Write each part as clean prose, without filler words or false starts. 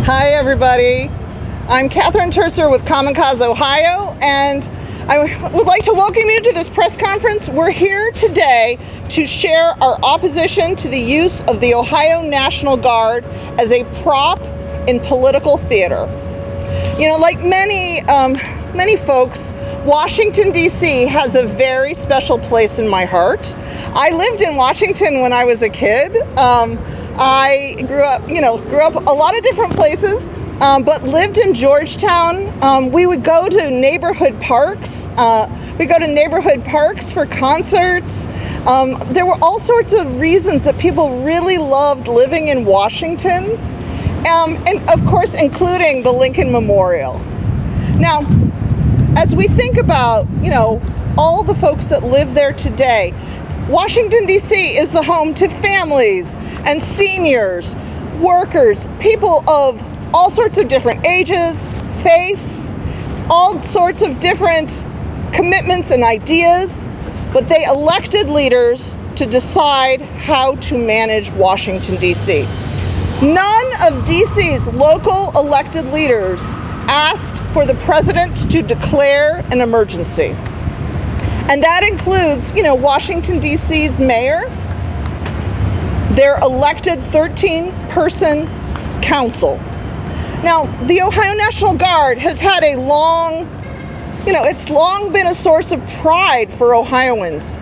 Hi, everybody. I'm Catherine Terser with Common Cause Ohio, and I would like to welcome you to this press conference. We're here today to share our opposition to the use of the Ohio National Guard as a prop in political theater. You know, like many folks, Washington, D.C. has a very special place in my heart. I lived in Washington when I was a kid. I grew up a lot of different places, but lived in Georgetown. We would go to neighborhood parks. For concerts. There were all sorts of reasons that people really loved living in Washington, and of course, including the Lincoln Memorial. Now, as we think about, all the folks that live there today, Washington, D.C. is the home to families and seniors, workers, people of all sorts of different ages, faiths, all sorts of different commitments and ideas, but they elected leaders to decide how to manage Washington, D.C. None of D.C.'s local elected leaders asked for the president to declare an emergency. And that includes, Washington, D.C.'s mayor, their elected 13-person council. Now, the Ohio National Guard has had it's long been a source of pride for Ohioans.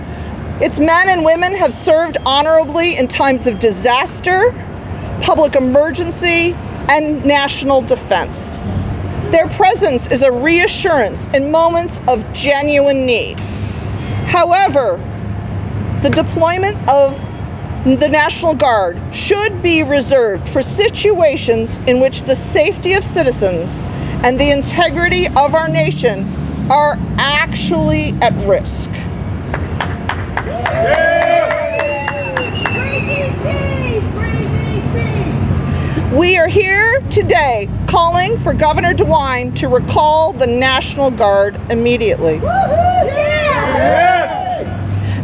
Its men and women have served honorably in times of disaster, public emergency, and national defense. Their presence is a reassurance in moments of genuine need. However, the deployment of the National Guard should be reserved for situations in which the safety of citizens and the integrity of our nation are actually at risk. We are here today calling for Governor DeWine to recall the National Guard immediately.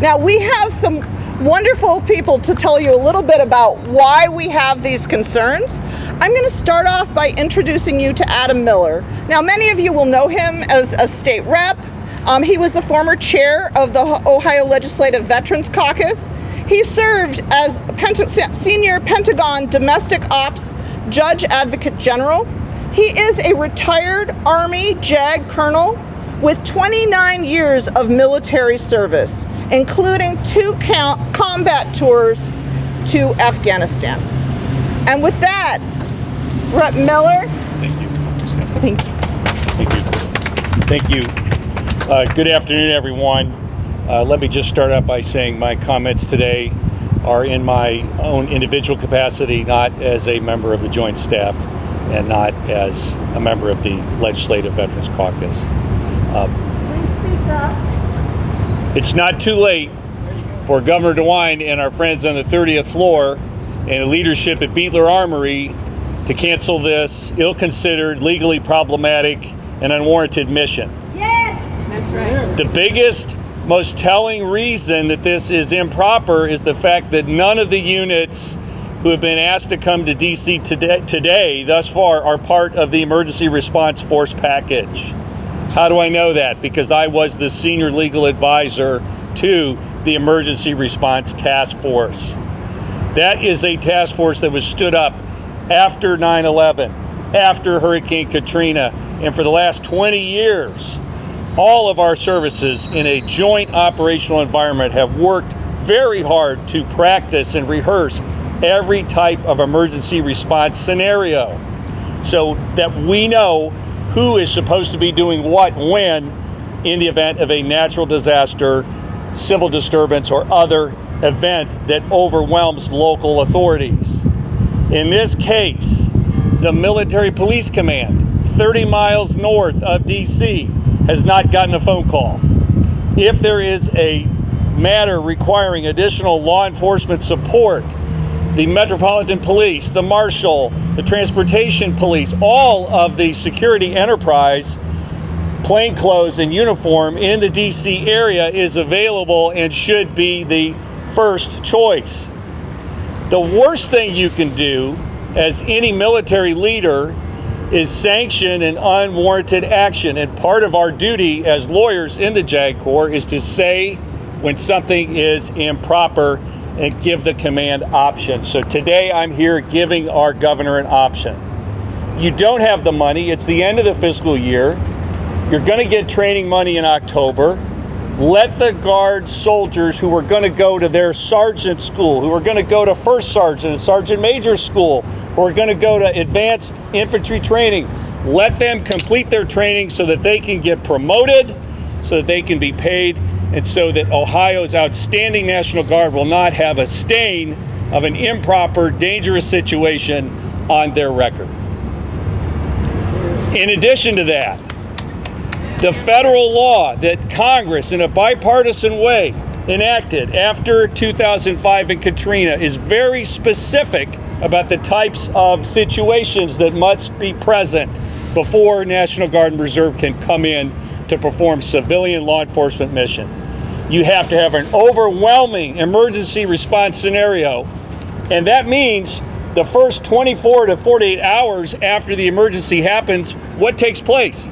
Now, we have some wonderful people to tell you a little bit about why we have these concerns. I'm going to start off by introducing you to Adam Miller. Now, many of you will know him as a state rep. He was the former chair of the Ohio Legislative Veterans Caucus. He served as senior Pentagon Domestic Ops Judge Advocate General. He is a retired Army JAG colonel with 29 years of military service, including 2 combat tours to Afghanistan. And with that, Rep. Miller. Thank you. Good afternoon, everyone. Let me just start out by saying my comments today are in my own individual capacity, not as a member of the Joint Staff and not as a member of the Legislative Veterans Caucus. Please speak up. It's not too late for Governor DeWine and our friends on the 30th floor and the leadership at Beetler Armory to cancel this ill-considered, legally problematic, and unwarranted mission. Yes! That's right. The biggest, most telling reason that this is improper is the fact that none of the units who have been asked to come to D.C. today thus far are part of the emergency response force package. How do I know that? Because I was the senior legal advisor to the emergency response task force. That is a task force that was stood up after 9/11, after Hurricane Katrina, and for the last 20 years, all of our services in a joint operational environment have worked very hard to practice and rehearse every type of emergency response scenario so that we know who is supposed to be doing what when in the event of a natural disaster, civil disturbance, or other event that overwhelms local authorities. In this case, the Military Police Command, 30 miles north of D.C., has not gotten a phone call. If there is a matter requiring additional law enforcement support, the Metropolitan Police, the Marshal, the Transportation Police, all of the security enterprise, plainclothes and uniform in the D.C. area is available and should be the first choice. The worst thing you can do, as any military leader, is sanction and unwarranted action. And part of our duty as lawyers in the JAG Corps is to say when something is improper and give the command option. So today I'm here giving our governor an option. You don't have the money. It's the end of the fiscal year. You're going to get training money in October. Let the Guard soldiers who are going to go to their sergeant school, who are going to go to first sergeant and sergeant major school, who are going to go to advanced infantry training, let them complete their training so that they can get promoted, so that they can be paid, and so that Ohio's outstanding National Guard will not have a stain of an improper, dangerous situation on their record. In addition to that, the federal law that Congress, in a bipartisan way, enacted after 2005 and Katrina is very specific about the types of situations that must be present before National Guard and Reserve can come in to perform civilian law enforcement mission. You have to have an overwhelming emergency response scenario, and that means the first 24 to 48 hours after the emergency happens, what takes place?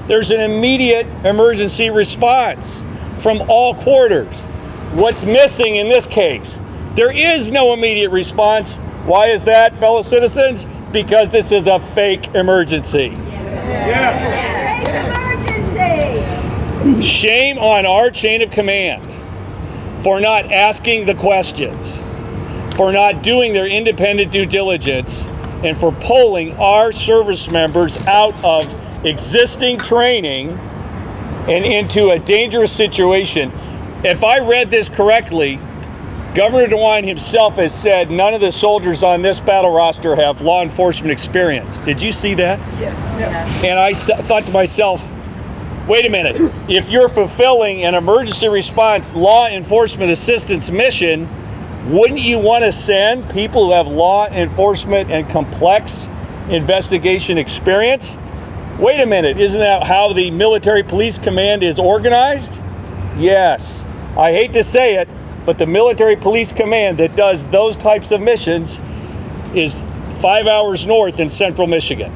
There's an immediate emergency response from all quarters. What's missing in this case? There is no immediate response. Why is that, fellow citizens? Because this is a fake emergency. Fake emergency! Shame on our chain of command for not asking the questions, for not doing their independent due diligence, and for pulling our service members out of existing training and into a dangerous situation. If I read this correctly, Governor DeWine himself has said none of the soldiers on this battle roster have law enforcement experience. Did you see that? Yes. And I thought to myself, wait a minute, if you're fulfilling an emergency response law enforcement assistance mission, wouldn't you want to send people who have law enforcement and complex investigation experience? Wait a minute, isn't that how the Military Police Command is organized? Yes. I hate to say it, but the Military Police Command that does those types of missions is 5 hours north in central Michigan.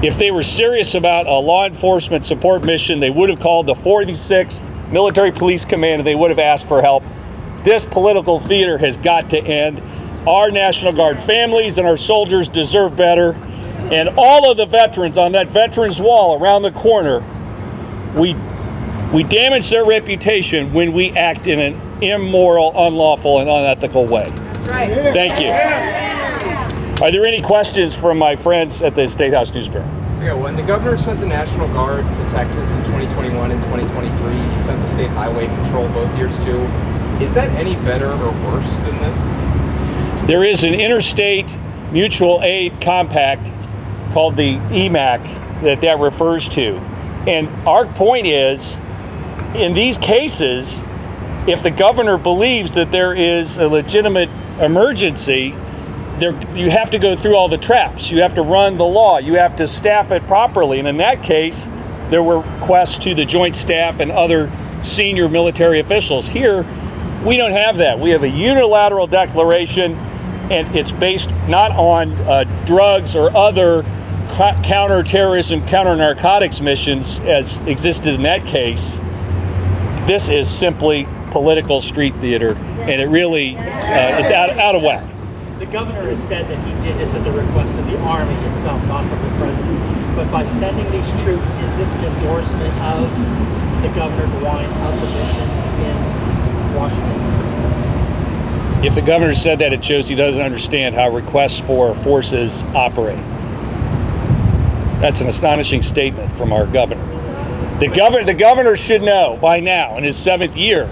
If they were serious about a law enforcement support mission, they would have called the 46th Military Police Command and they would have asked for help. This political theater has got to end. Our National Guard families and our soldiers deserve better. And all of the veterans on that veterans wall around the corner, we damage their reputation when we act in an immoral, unlawful, and unethical way. That's right. Thank you. Are there any questions from my friends at the State House News Bureau? Yeah, when the governor sent the National Guard to Texas in 2021 and 2023, he sent the State Highway Patrol both years too. Is that any better or worse than this? There is an interstate mutual aid compact called the EMAC that refers to. And our point is, in these cases, if the governor believes that there is a legitimate emergency, you have to go through all the traps. You have to run the law. You have to staff it properly. And in that case, there were requests to the Joint Staff and other senior military officials. Here, we don't have that. We have a unilateral declaration, and it's based not on drugs or other counterterrorism, counter-narcotics missions as existed in that case. This is simply political street theater, and it really is out of whack. The governor has said that he did this at the request of the Army itself, not from the president. But by sending these troops, is this an endorsement of the Governor DeWine of the mission in Washington? If the governor said that, it shows he doesn't understand how requests for forces operate. That's an astonishing statement from our governor. The governor should know by now, in his 7th year,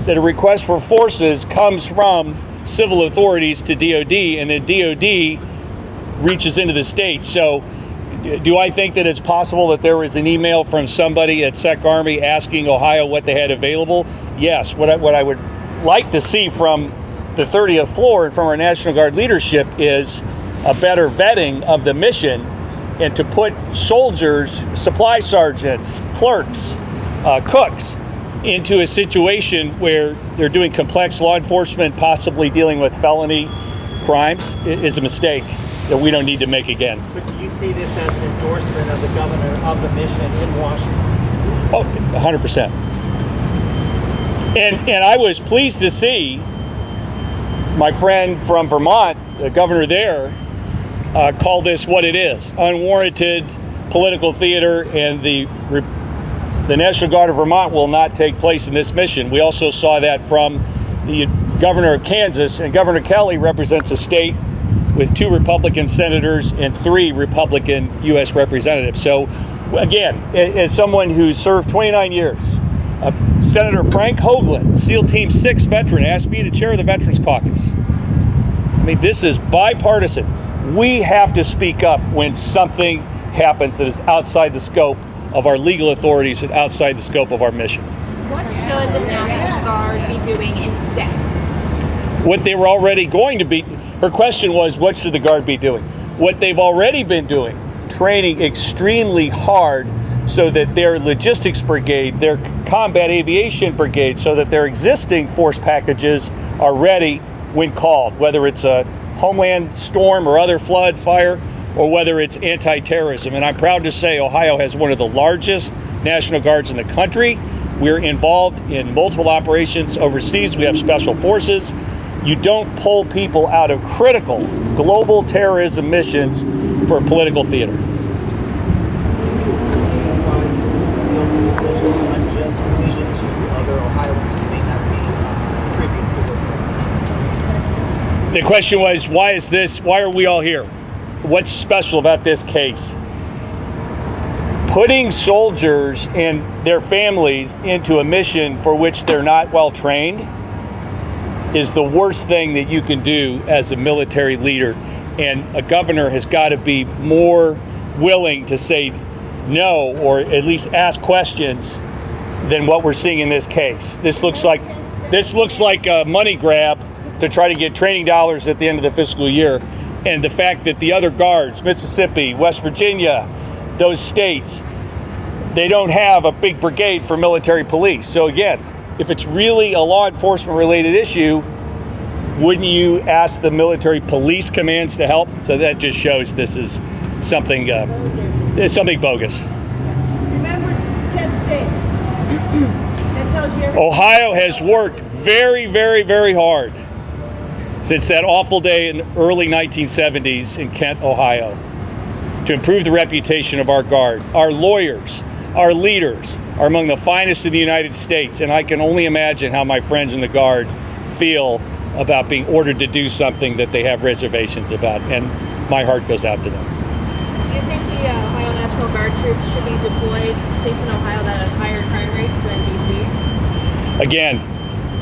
that a request for forces comes from civil authorities to DOD, and then DOD reaches into the state. So do I think that it's possible that there was an email from somebody at Sec Army asking Ohio what they had available? Yes. What I would like to see from the 30th floor and from our National Guard leadership is a better vetting of the mission, and to put soldiers, supply sergeants, clerks, cooks into a situation where they're doing complex law enforcement, possibly dealing with felony crimes is a mistake that we don't need to make again. But do you see this as an endorsement of the governor of the mission in Washington? Oh, 100%. And I was pleased to see my friend from Vermont, the governor there, call this what it is: unwarranted political theater, and the National Guard of Vermont will not take place in this mission. We also saw that from the governor of Kansas, and Governor Kelly represents a state with 2 Republican senators and 3 Republican U.S. representatives. So again, as someone who served 29 years, Senator Frank Hoagland, SEAL Team 6 veteran, asked me to chair the Veterans Caucus. I mean, this is bipartisan. We have to speak up when something happens that is outside the scope of our legal authorities and outside the scope of our mission. What should the National Guard be doing instead? What they were already going to be, her question was, what should the Guard be doing? What they've already been doing, training extremely hard so that their logistics brigade, their combat aviation brigade, so that their existing force packages are ready when called, whether it's a homeland storm or other flood, fire, or whether it's anti-terrorism. And I'm proud to say Ohio has one of the largest National Guards in the country. We're involved in multiple operations overseas. We have special forces. You don't pull people out of critical global terrorism missions for political theater. The question was, why are we all here? What's special about this case? Putting soldiers and their families into a mission for which they're not well trained is the worst thing that you can do as a military leader. And a governor has got to be more willing to say no, or at least ask questions, than what we're seeing in this case. This looks like a money grab to try to get training dollars at the end of the fiscal year. And the fact that the other guards, Mississippi, West Virginia, those states, they don't have a big brigade for military police. So again, if it's really a law enforcement related issue, wouldn't you ask the military police commands to help? So that just shows this is something bogus. Remember Kent State. That tells you everything. Ohio has worked very, very, very hard since that awful day in the early 1970s in Kent, Ohio, to improve the reputation of our Guard. Our lawyers, our leaders are among the finest in the United States, and I can only imagine how my friends in the Guard feel about being ordered to do something that they have reservations about, and my heart goes out to them. Do you think the Ohio National Guard troops should be deployed to states in Ohio that have higher crime rates than D.C.? Again,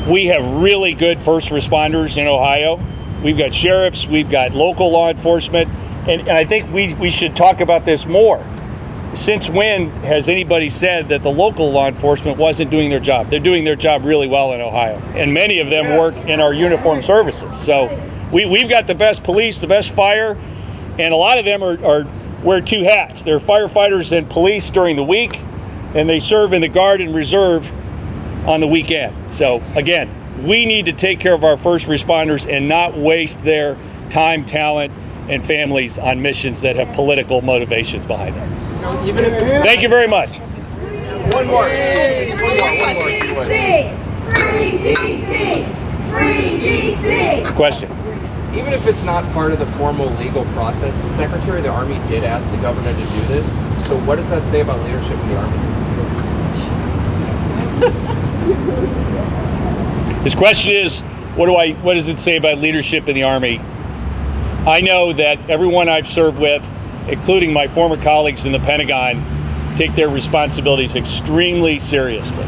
we have really good first responders in Ohio. We've got sheriffs, we've got local law enforcement, and I think we should talk about this more. Since when has anybody said that the local law enforcement wasn't doing their job? They're doing their job really well in Ohio, and many of them work in our uniformed services. So we've got the best police, the best fire, and a lot of them are wear 2 hats. They're firefighters and police during the week, and they serve in the Guard and Reserve on the weekend. So again, we need to take care of our first responders and not waste their time, talent, and families on missions that have political motivations behind them. Thank you very much. One more. Free DC! Free DC! Question. Even if it's not part of the formal legal process, the Secretary of the Army did ask the governor to do this. So what does that say about leadership in the Army? His question is, what does it say about leadership in the Army? I know that everyone I've served with, including my former colleagues in the Pentagon, take their responsibilities extremely seriously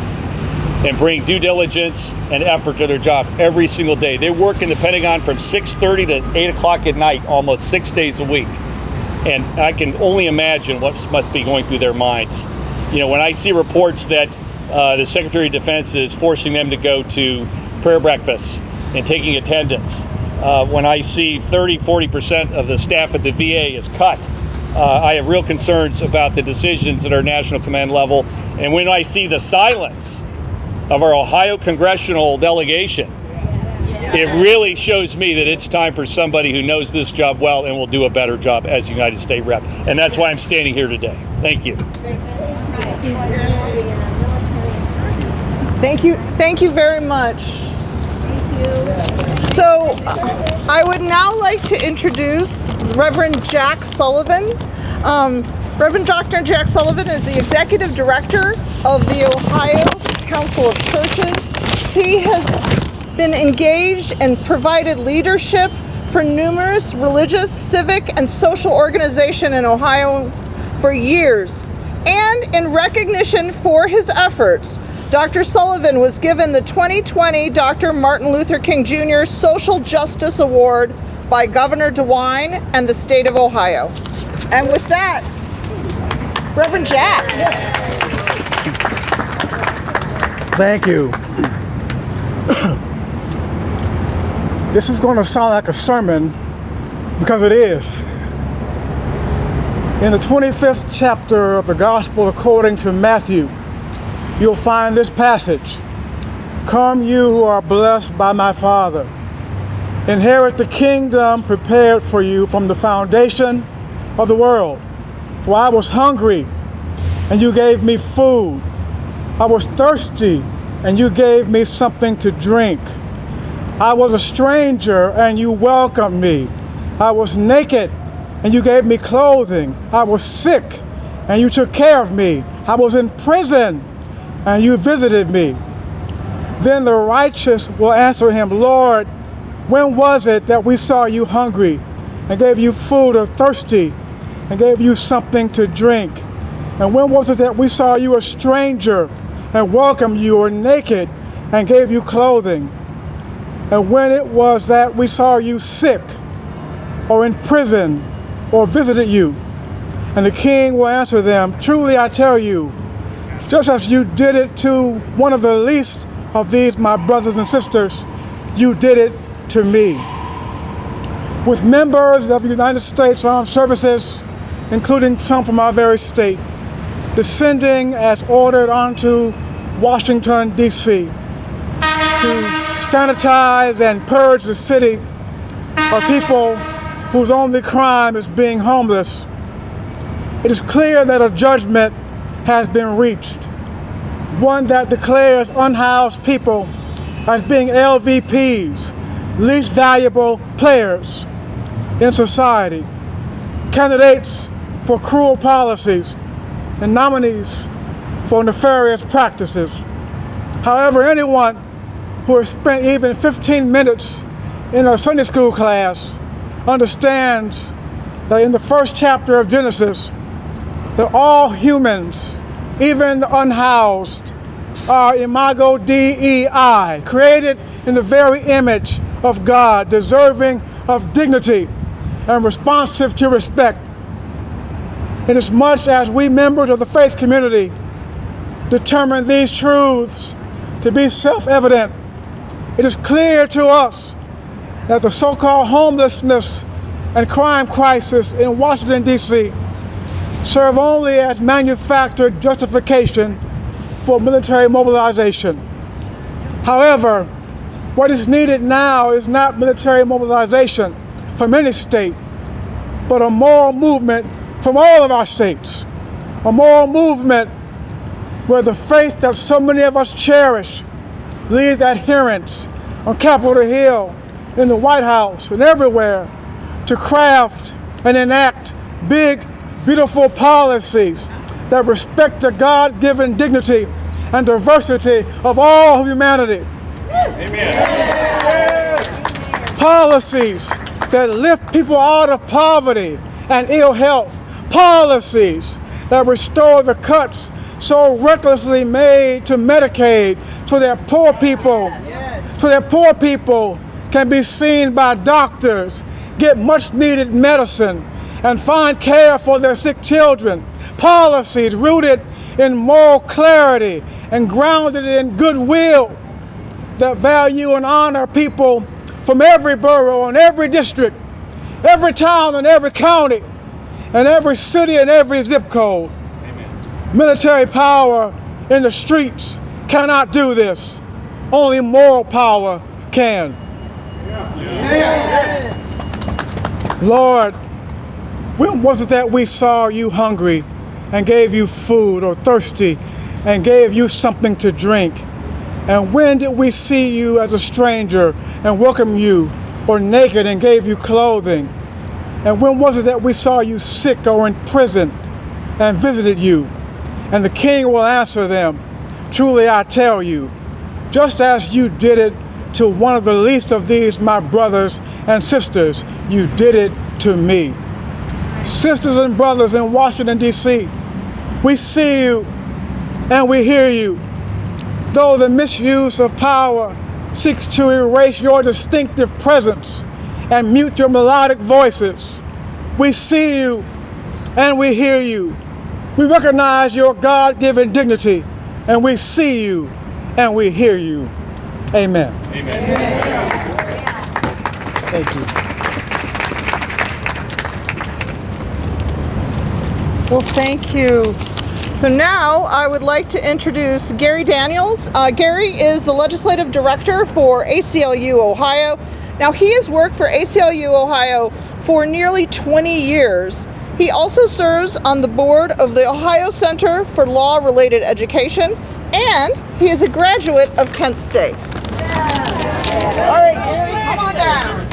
and bring due diligence and effort to their job every single day. They work in the Pentagon from 6:30 to 8 o'clock at night, almost 6 days a week. And I can only imagine what must be going through their minds. You know, when I see reports that the Secretary of Defense is forcing them to go to prayer breakfasts and taking attendance, when I see 30-40% of the staff at the VA is cut, I have real concerns about the decisions at our national command level. And when I see the silence of our Ohio congressional delegation it really shows me that it's time for somebody who knows this job well and will do a better job as United States Rep. And that's why I'm standing here today. Thank you. Thank you very much. So I would now like to introduce Reverend Jack Sullivan. Reverend Dr. Jack Sullivan is the Executive Director of the Ohio Council of Churches. He has been engaged and provided leadership for numerous religious, civic, and social organizations in Ohio for years. And in recognition for his efforts, Dr. Sullivan was given the 2020 Dr. Martin Luther King Jr. Social Justice Award by Governor DeWine and the state of Ohio. And with that, Reverend Jack. Thank you. This is going to sound like a sermon because it is. In the 25th chapter of the Gospel according to Matthew, you'll find this passage. Come, you who are blessed by my Father. Inherit the kingdom prepared for you from the foundation of the world. For I was hungry, and you gave me food. I was thirsty, and you gave me something to drink. I was a stranger, and you welcomed me. I was naked, and you gave me clothing. I was sick, and you took care of me. I was in prison, and you visited me. Then the righteous will answer him, Lord, when was it that we saw you hungry and gave you food, or thirsty and gave you something to drink? And when was it that we saw you a stranger and welcomed you, or naked and gave you clothing? And when it was that we saw you sick or in prison or visited you? And the king will answer them, truly I tell you, just as you did it to one of the least of these my brothers and sisters, you did it to me. With members of the United States Armed Services, including some from our very state, descending as ordered onto Washington, D.C. to sanitize and purge the city of people whose only crime is being homeless, it is clear that a judgment has been reached, one that declares unhoused people as being LVPs, least valuable players in society, candidates for cruel policies, and nominees for nefarious practices. However, anyone who has spent even 15 minutes in a Sunday school class understands that in the first chapter of Genesis, that all humans, even the unhoused, are imago Dei, created in the very image of God, deserving of dignity and responsive to respect. Inasmuch as we members of the faith community determine these truths to be self-evident, it is clear to us that the so-called homelessness and crime crisis in Washington, D.C. serve only as manufactured justification for military mobilization. However, what is needed now is not military mobilization from any state, but a moral movement from all of our states, a moral movement where the faith that so many of us cherish leads adherents on Capitol Hill, in the White House, and everywhere to craft and enact big, beautiful policies that respect the God-given dignity and diversity of all humanity. Amen. Policies that lift people out of poverty and ill health. Policies that restore the cuts so recklessly made to Medicaid so that poor people can be seen by doctors, get much needed medicine, and find care for their sick children. Policies rooted in moral clarity and grounded in goodwill that value and honor people from every borough and every district, every town and every county, and every city and every zip code. Amen. Military power in the streets cannot do this. Only moral power can. Lord, when was it that we saw you hungry and gave you food, or thirsty and gave you something to drink? And when did we see you as a stranger and welcome you, or naked and gave you clothing? And when was it that we saw you sick or in prison and visited you? And the king will answer them, truly I tell you, just as you did it to one of the least of these, my brothers and sisters, you did it to me. Sisters and brothers in Washington, D.C., we see you and we hear you. Though the misuse of power seeks to erase your distinctive presence and mute your melodic voices, we see you and we hear you. We recognize your God-given dignity, and we see you and we hear you. Amen. Amen. Thank you. Well, thank you. So now I would like to introduce Gary Daniels. Gary is the Legislative Director for ACLU Ohio. Now, he has worked for ACLU Ohio for nearly 20 years. He also serves on the board of the Ohio Center for Law-Related Education, and he is a graduate of Kent State. All right, Gary, come on down.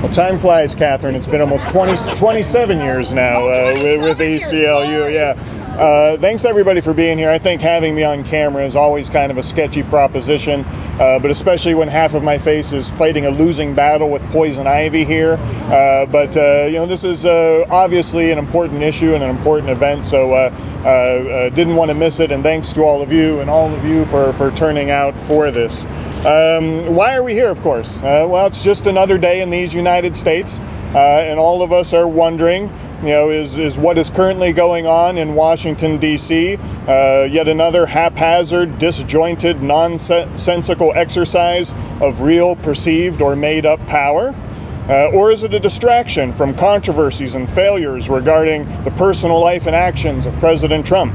Well, time flies, Catherine. It's been almost 27 years now with ACLU. Yeah. Thanks everybody for being here. I think having me on camera is always kind of a sketchy proposition, but especially when half of my face is fighting a losing battle with poison ivy here. But this is obviously an important issue and an important event, so didn't want to miss it. And thanks to all of you for turning out for this. Why are we here, of course? Well, it's just another day in these United States, and all of us are wondering, is what is currently going on in Washington, D.C. Yet another haphazard, disjointed, nonsensical exercise of real, perceived, or made-up power? Or is it a distraction from controversies and failures regarding the personal life and actions of President Trump?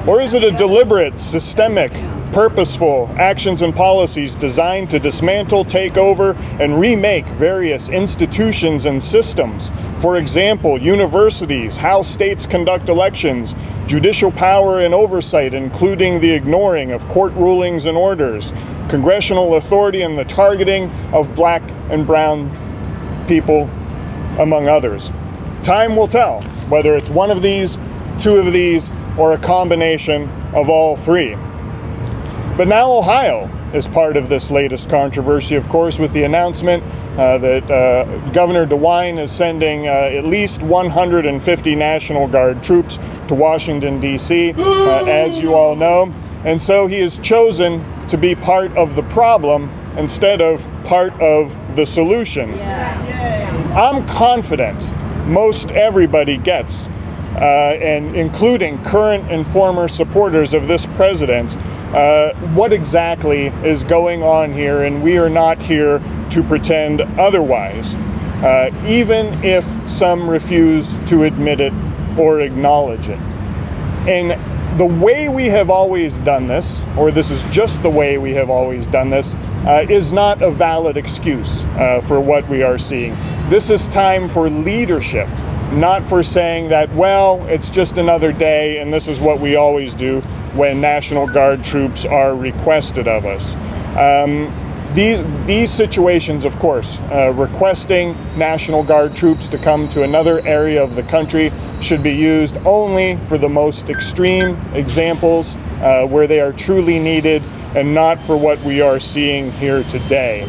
Or is it a deliberate, systemic, purposeful actions and policies designed to dismantle, take over, and remake various institutions and systems? For example, universities, how states conduct elections, judicial power and oversight, including the ignoring of court rulings and orders, congressional authority and the targeting of black and brown people, among others. Time will tell whether it's one of these, two of these, or a combination of all three. But now Ohio is part of this latest controversy, of course, with the announcement that Governor DeWine is sending at least 150 National Guard troops to Washington, D.C., as you all know. And so he has chosen to be part of the problem instead of part of the solution. Yes. I'm confident most everybody gets, and including current and former supporters of this president, what exactly is going on here, and we are not here to pretend otherwise, even if some refuse to admit it or acknowledge it. And the way we have always done this, or this is just the way we have always done this, is not a valid excuse for what we are seeing. This is time for leadership, not for saying that, well, it's just another day and this is what we always do when National Guard troops are requested of us. These situations, of course, requesting National Guard troops to come to another area of the country should be used only for the most extreme examples where they are truly needed, and not for what we are seeing here today.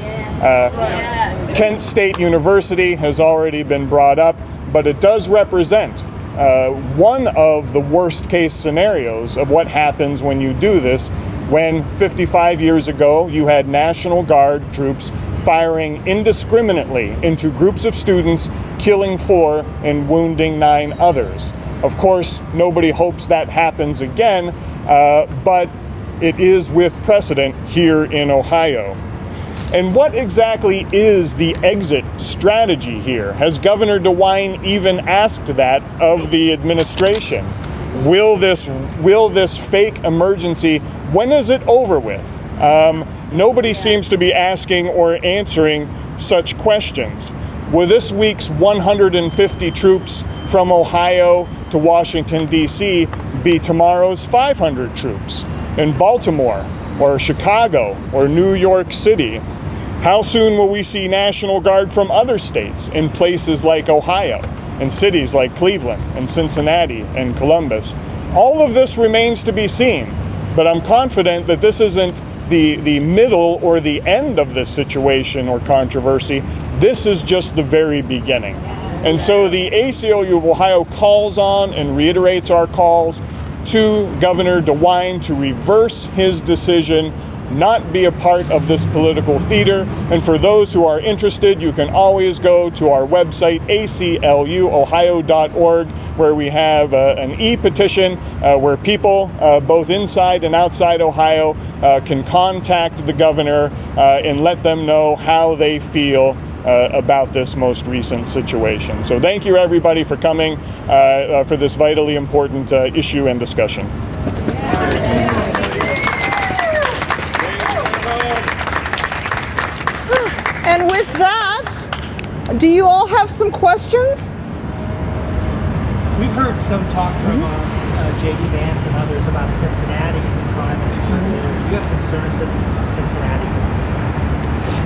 Kent State University has already been brought up, but it does represent one of the worst case scenarios of what happens when you do this, when 55 years ago you had National Guard troops firing indiscriminately into groups of students, killing 4 and wounding 9 others. Of course, nobody hopes that happens again, but it is with precedent here in Ohio. And what exactly is the exit strategy here? Has Governor DeWine even asked that of the administration? Will this fake emergency, when is it over with? Nobody seems to be asking or answering such questions. Will this week's 150 troops from Ohio to Washington, D.C. be tomorrow's 500 troops in Baltimore or Chicago or New York City? How soon will we see National Guard from other states in places like Ohio and cities like Cleveland and Cincinnati and Columbus? All of this remains to be seen, but I'm confident that this isn't the middle or the end of this situation or controversy. This is just the very beginning. And so the ACLU of Ohio calls on and reiterates our calls to Governor DeWine to reverse his decision, not be a part of this political theater. And for those who are interested, you can always go to our website, acluohio.org, where we have an e-petition where people both inside and outside Ohio can contact the governor and let them know how they feel about this most recent situation. So thank you everybody for coming for this vitally important issue and discussion. And with that, do you all have some questions? We've heard some talk from J.D. Vance and others about Cincinnati and the crime. Do you have concerns that Cincinnati?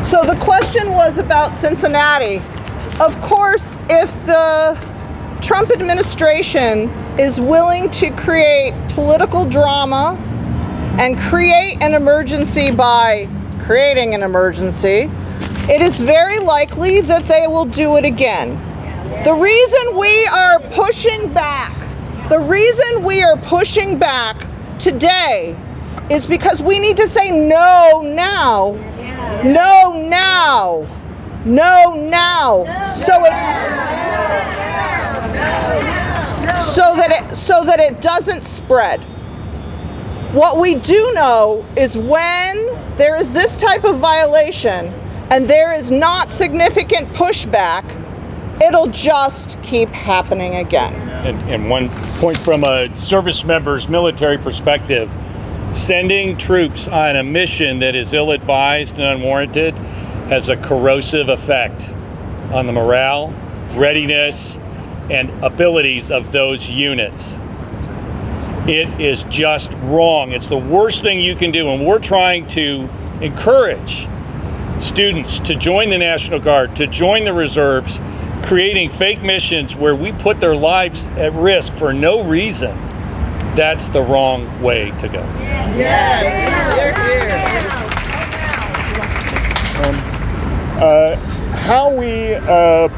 So the question was about Cincinnati. Of course, if the Trump administration is willing to create political drama and create an emergency by creating an emergency, it is very likely that they will do it again. The reason we are pushing back, today is because we need to say no now. No now. No now. So that it doesn't spread. What we do know is when there is this type of violation and there is not significant pushback, it'll just keep happening again. And one point from a service member's military perspective, sending troops on a mission that is ill-advised and unwarranted has a corrosive effect on the morale, readiness, and abilities of those units. It is just wrong. It's the worst thing you can do, and we're trying to encourage students to join the National Guard, to join the reserves, creating fake missions where we put their lives at risk for no reason. That's the wrong way to go. How we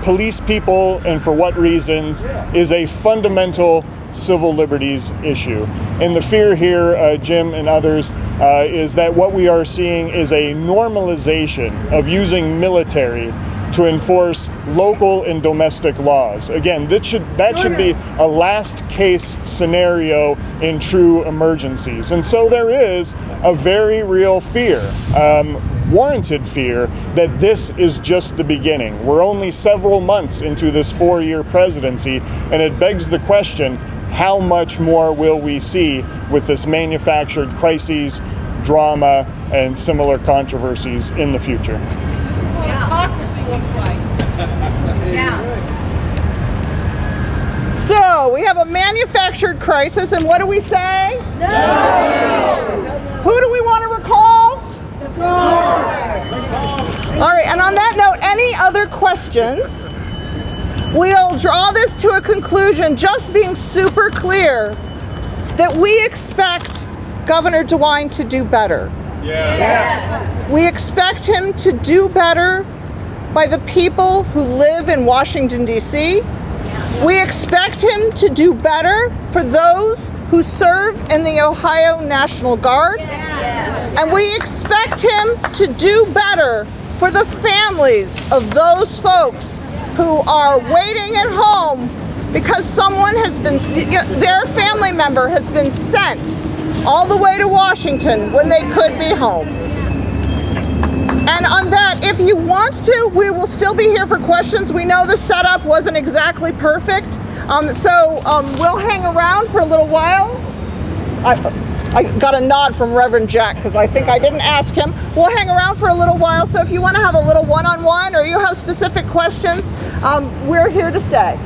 police people and for what reasons is a fundamental civil liberties issue. And the fear here, Jim and others, is that what we are seeing is a normalization of using military to enforce local and domestic laws. Again, that should be a last case scenario in true emergencies. And so there is a very real fear, warranted fear, that this is just the beginning. We're only several months into this 4-year presidency, and it begs the question, how much more will we see with this manufactured crises, drama, and similar controversies in the future? So we have a manufactured crisis, and what do we say? No! Who do we want to recall? All right, and on that note, any other questions? We'll draw this to a conclusion, just being super clear that we expect Governor DeWine to do better. Yes. We expect him to do better by the people who live in Washington, D.C. We expect him to do better for those who serve in the Ohio National Guard. Yes. And we expect him to do better for the families of those folks who are waiting at home because someone has been, their family member has been sent all the way to Washington when they could be home. And on that, if you want to, we will still be here for questions. We know the setup wasn't exactly perfect, so we'll hang around for a little while. I got a nod from Reverend Jack because I think I didn't ask him. We'll hang around for a little while, so if you want to have a little one-on-one or you have specific questions, we're here to stay.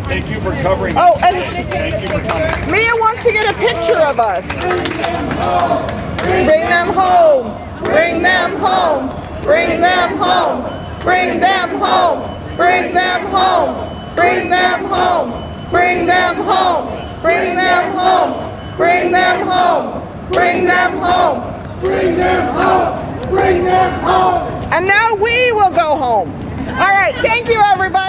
Thank you for covering. Oh, and Thank you for coming. Mia wants to get a picture of us. Bring them home. Bring them home. Bring them home. Bring them home. Bring them home. Bring them home. Bring them home. Bring them home. Bring them home. Bring them home. Bring them home. Bring them home. And now we will go home. All right. Thank you, everybody.